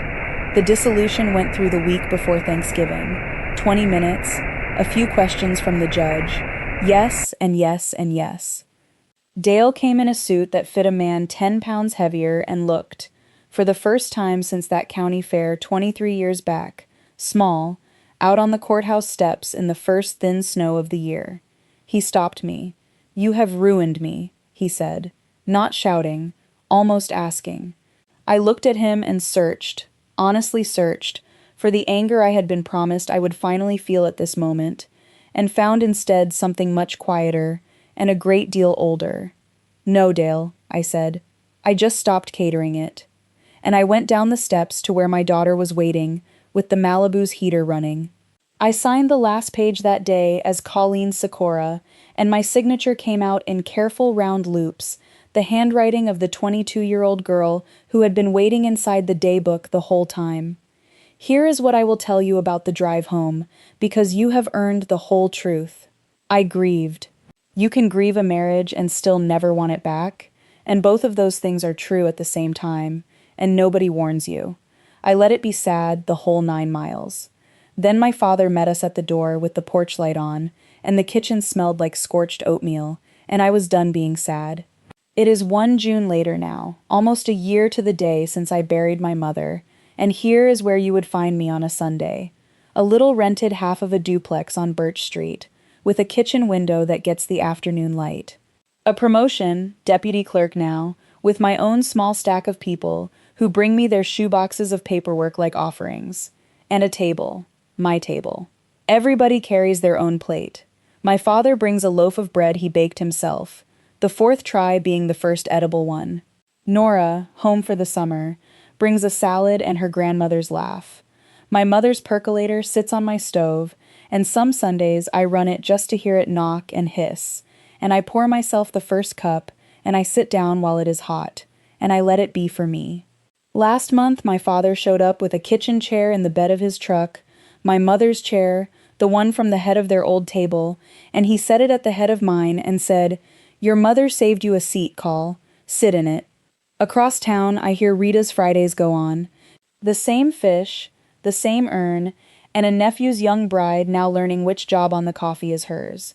Speaker 1: The dissolution went through the week before Thanksgiving. 20 minutes, a few questions from the judge. Yes, and yes, and yes. Dale came in a suit that fit a man 10 pounds heavier and looked, for the first time since that county fair 23 years back, small, out on the courthouse steps in the first thin snow of the year. He stopped me. "You have ruined me," he said, not shouting, almost asking. I looked at him and searched, honestly searched, for the anger I had been promised I would finally feel at this moment, and found instead something much quieter and a great deal older. "No, Dale," I said. "I just stopped catering it." And I went down the steps to where my daughter was waiting, with the Malibu's heater running. I signed the last page that day as Colleen Sikora, and my signature came out in careful round loops, the handwriting of the 22-year-old girl who had been waiting inside the daybook the whole time. Here is what I will tell you about the drive home, because you have earned the whole truth. I grieved. You can grieve a marriage and still never want it back, and both of those things are true at the same time, and nobody warns you. I let it be sad the whole 9 miles. Then my father met us at the door with the porch light on, and the kitchen smelled like scorched oatmeal, and I was done being sad. It is 1 June later now, almost a year to the day since I buried my mother, and here is where you would find me on a Sunday. A little rented half of a duplex on Birch Street, with a kitchen window that gets the afternoon light. A promotion, deputy clerk now, with my own small stack of people who bring me their shoeboxes of paperwork like offerings. And a table, my table. Everybody carries their own plate. My father brings a loaf of bread he baked himself, the 4th try being the first edible one. Nora, home for the summer, brings a salad and her grandmother's laugh. My mother's percolator sits on my stove, and some Sundays I run it just to hear it knock and hiss, and I pour myself the first cup, and I sit down while it is hot, and I let it be for me. Last month, my father showed up with a kitchen chair in the bed of his truck, my mother's chair, the one from the head of their old table, and he set it at the head of mine and said, "Your mother saved you a seat, Col. Sit in it." Across town, I hear Rita's Fridays go on. The same fish, the same urn, and a nephew's young bride now learning which job on the coffee is hers.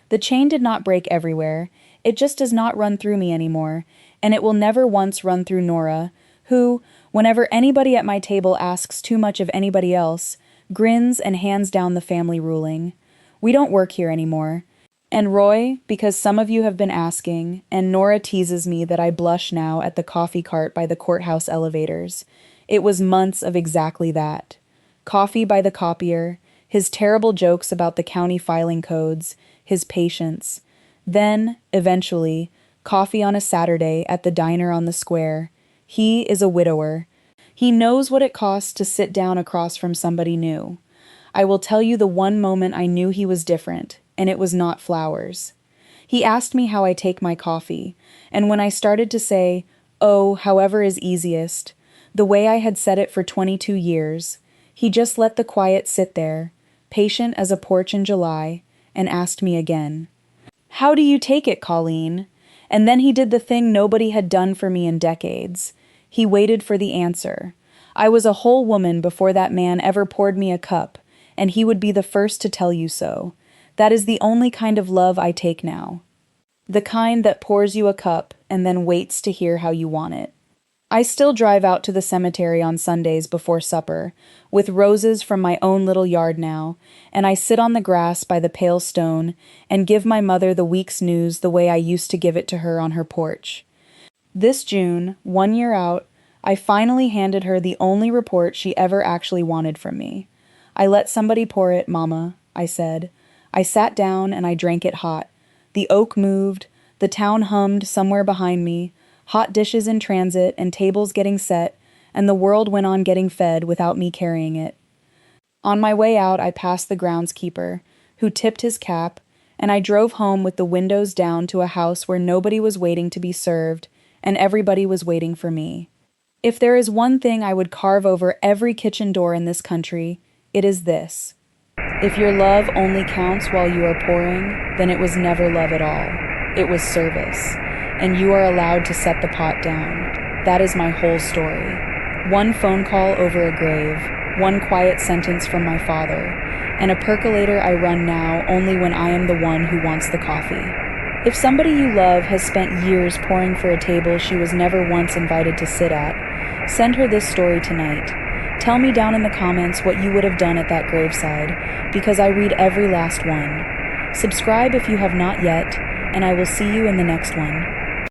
Speaker 1: The chain did not break everywhere. It just does not run through me anymore, and it will never once run through Nora, who, whenever anybody at my table asks too much of anybody else, grins and hands down the family ruling. We don't work here anymore. And Roy, because some of you have been asking, and Nora teases me that I blush now at the coffee cart by the courthouse elevators. It was months of exactly that. Coffee by the copier, his terrible jokes about the county filing codes, his patience. Then, eventually, coffee on a Saturday at the diner on the square. He is a widower. He knows what it costs to sit down across from somebody new. I will tell you the one moment I knew he was different, and it was not flowers. He asked me how I take my coffee, and when I started to say, "Oh, however is easiest," the way I had said it for 22 years, he just let the quiet sit there, patient as a porch in July, and asked me again, "How do you take it, Colleen?" And then he did the thing nobody had done for me in decades. He waited for the answer. I was a whole woman before that man ever poured me a cup, and he would be the first to tell you so. That is the only kind of love I take now. The kind that pours you a cup and then waits to hear how you want it. I still drive out to the cemetery on Sundays before supper, with roses from my own little yard now, and I sit on the grass by the pale stone and give my mother the week's news the way I used to give it to her on her porch. This June, 1 year out, I finally handed her the only report she ever actually wanted from me. "I let somebody pour it, Mama," I said. I sat down and I drank it hot. The oak moved, the town hummed somewhere behind me, hot dishes in transit and tables getting set, and the world went on getting fed without me carrying it. On my way out, I passed the groundskeeper, who tipped his cap, and I drove home with the windows down to a house where nobody was waiting to be served, and everybody was waiting for me. If there is one thing I would carve over every kitchen door in this country, it is this. If your love only counts while you are pouring, then it was never love at all. It was service, and you are allowed to set the pot down. That is my whole story. One phone call over a grave, one quiet sentence from my father, and a percolator I run now only when I am the one who wants the coffee. If somebody you love has spent years pouring for a table she was never once invited to sit at, send her this story tonight. Tell me down in the comments what you would have done at that graveside, because I read every last one. Subscribe if you have not yet, and I will see you in the next one.